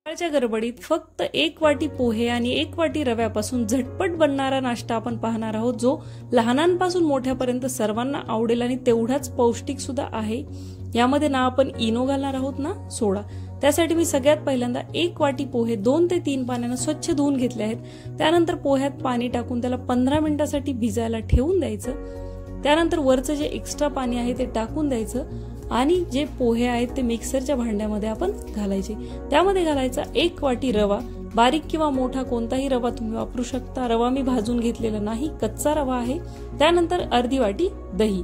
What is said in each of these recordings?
सकाळच्या गडबडीत फक्त 1 वाटी पोहे आणि 1 वाटी रव्यापासून झटपट बनणारा नाश्ता आपण पाहणार आहोत, जो लहानांपासून मोठ्यापर्यंत सर्वांना आवडेल आणि तेवढाच पौष्टिक सुद्धा आहे। यामध्ये ना आपण इनो घालणार आहोत ना सोडा। त्यासाठी मी सगळ्यात पहिल्यांदा 1 वाटी पोहे 2 ते 3 पाण्याने स्वच्छ धुवून घेतले आहेत। त्यानंतर पोह्यात पाणी टाकून त्याला 15 मिनिटांसाठी भिजायला ठेवून द्यायचं। त्यानंतर वरचं जे एक्स्ट्रा पाणी आहे ते टाकून द्यायचं आणि जे पोहे आहेत ते मिक्सरच्या भांड्यामध्ये आपण घालायचे। त्यामध्ये घालायचा 1 वाटी रवा, बारीक किंवा मोठा कोणताही रवा तुम्ही वापरू शकता। रवा मी भाजून घेतलेला नाही, कच्चा रवा आहे। त्यानंतर अर्धी वाटी दही।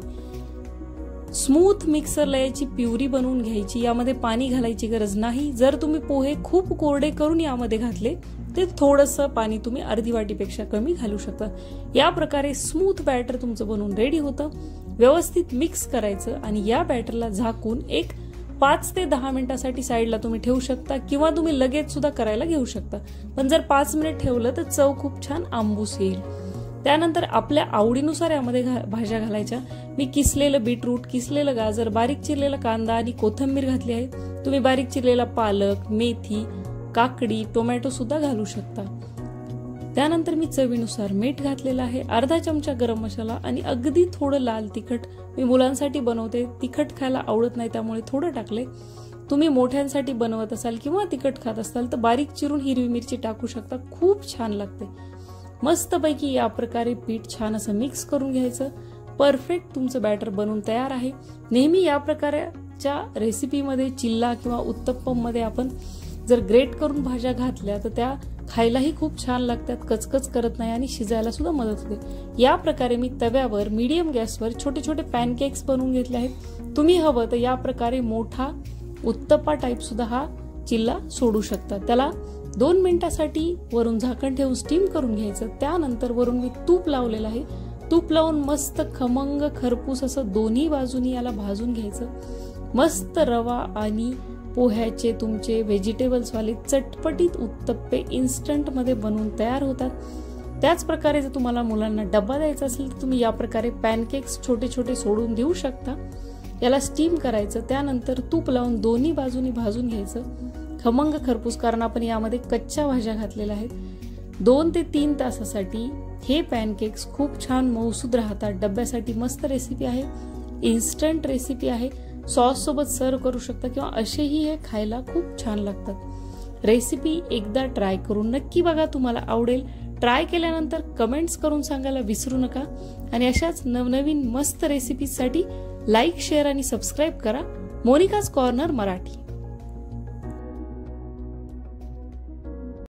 स्मूथ मिक्सरला याची प्युरी बनवून घ्यायची। यामध्ये पाणी घालायची गरज नाही। जर तुम्ही पोहे खूप कोरडे करून यामध्ये घातले ते थोडंसं पाणी तुम्ही अर्धी वाटीपेक्षा कमी घालू शकता। या प्रकारे स्मूथ बॅटर तुमचं बनवून रेडी होतं। व्यवस्थित मिक्स करायचं आणि या बॅटरला झाकून एक 5 ते 10 मिनिटांसाठी साईडला तुम्ही ठेवू शकता किंवा तुम्ही लगेच सुद्धा करायला घेऊ शकता। पण जर 5 मिनिट ठेवलं तर चव खूप छान आंबूस येईल। त्यानंतर आपल्या आवडीनुसार यामध्ये भाज्या घालायच्या। मी किसलेलं बीटरूट, किसलेलं गाजर, बारीक चिरलेला कांदा आणि कोथिंबीर घातली आहे। तुम्ही बारीक चिरलेला पालक, मेथी, काकडी, टोमॅटो सुद्धा घालू शकता। त्यानंतर मी चवीनुसार मीठ घातलेलं आहे, अर्धा चमचा गरम मसाला आणि अगदी थोडं लाल तिखट। मी मुलांसाठी बनवते, तिखट खायला आवडत नाही त्यामुळे थोडं टाकले। तुम्ही मोठ्यांसाठी बनवत असाल किंवा तिखट खात असाल तर बारीक चिरून हिरवी मिरची टाकू शकता, खूप छान लागते। मस्तपैकी या प्रकारे पीठ छान असं मिक्स करून घ्यायचं। परफेक्ट तुमचं बॅटर बनवून तयार आहे। नेहमी या प्रकारच्या रेसिपीमध्ये चिल्ला किंवा उत्तप्पम मध्ये आपण जर ग्रेट करून भाज्या घातल्या तर त्या खायलाही खूप छान लागतात, कचकच करत नाही आणि शिजायला सुद्धा मदत होते। या प्रकारे मी तव्यावर मीडियम गॅसवर छोटे छोटे पॅनकेक्स बनवून घेतले आहेत। तुम्ही हवं तर या प्रकारे मोठा उत्तप्पा टाइप सुद्धा हा चिल्ला सोडू शकता। त्याला 2 मिनिटांसाठी वरून झाकण ठेवून स्टीम करून घ्यायचं। त्यानंतर वरून मी तूप लावलेलं आहे। तूप लावून मस्त खमंग खरपूस असं दोन्ही बाजूनी याला भाजून घ्यायचं। मस्त रवा आणि पोह्याचे तुमचे व्हेजिटेबल्स वाले चटपटीत उत्तप्पे इन्स्टंट मध्ये बनवून तयार होतात। त्याच प्रकारे जर तुम्हाला मुलांना डब्बा द्यायचा असेल तर तुम्ही या प्रकारे पॅनकेक्स छोटे छोटे सोडून देऊ शकता। याला स्टीम करायचं, त्यानंतर तूप लावून दोन्ही बाजूनी भाजून घ्यायचं खमंग खरपूस, कारण आपण यामध्ये कच्च्या भाज्या घातलेल्या आहेत। 2 ते 3 तासासाठी हे पॅनकेक्स खूप छान मऊसूद राहतात। डब्यासाठी मस्त रेसिपी आहे, इन्स्टंट रेसिपी आहे। सॉस सोबत सर्व करू शकता किंवा असेही हे खायला खूप छान लागतात। रेसिपी एकदा ट्राय करून नक्की बघा, तुम्हाला आवडेल। ट्राय केल्यानंतर कमेंट्स करून सांगायला विसरू नका आणि अशाच नवनवीन मस्त रेसिपीसाठी लाईक, शेअर आणि सबस्क्राईब करा। Monika's corner Marathi.